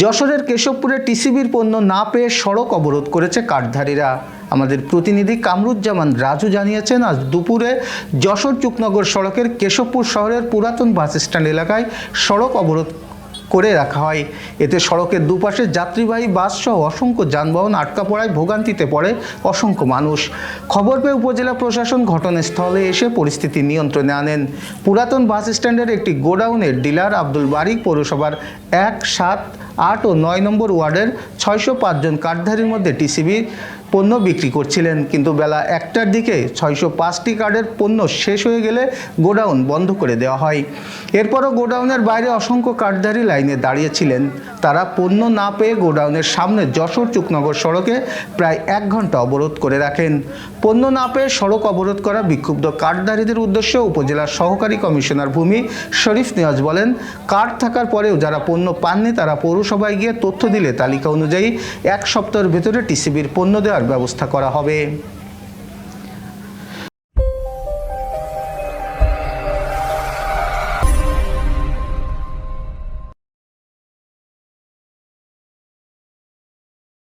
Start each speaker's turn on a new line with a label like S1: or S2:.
S1: যশোরের কেশবপুরে টিসিবির পণ্য না পেয়ে সড়ক অবরোধ করেছে কার্ডধারীরা। আমাদের প্রতিনিধি কামরুজ্জামান রাজু জানিয়েছেন, আজ দুপুরে যশোর চুকনগর সড়কের কেশবপুর শহরের পুরাতন বাস স্ট্যান্ড এলাকায় সড়ক অবরোধ করে রাখা হয়। এতে সড়কের দুপাশে যাত্রীবাহী বাস সহ অসংখ্য যানবাহন আটকা পড়ায় ভোগান্তিতে পড়ে অসংখ্য মানুষ। খবর পেয়ে উপজেলা প্রশাসন ঘটনাস্থলে এসে পরিস্থিতি নিয়ন্ত্রণে আনেন। পুরাতন বাস স্ট্যান্ডের একটি গোডাউনের ডিলার আব্দুল বারিক পৌরসভার 1, 7, 8 ও 9 নম্বর ওয়ার্ডের 605 জন কার্ডধারীর মধ্যে টিসিবি পণ্য বিক্রি করছিলেন, কিন্তু বেলা 1টার দিকে 605টি কার্ডের পণ্য শেষ হয়ে গেলে গোডাউন বন্ধ করে দেওয়া হয়। এরপরও গোডাউনের বাইরে অসংখ্য কার্ডধারী লাইনে দাঁড়িয়েছিলেন। তারা পণ্য না পেয়ে গোডাউনের সামনে যশোর চুকনগর সড়কে প্রায় 1 ঘন্টা অবরোধ করে রাখেন। পণ্য না পেয়ে সড়ক অবরোধ করা বিক্ষুব্ধ কার্ডধারীদের উদ্দেশ্যে উপজেলার সহকারী কমিশনার ভূমি শরীফ নিয়াজ বলেন, কার্ড থাকার পরেও যারা পণ্য পাননি তারা পৌরসভায় গিয়ে তথ্য দিলে তালিকা অনুযায়ী 1 সপ্তাহের ভেতরে টিসিবির পণ্য দেওয়ার ব্যবস্থা করা হবে।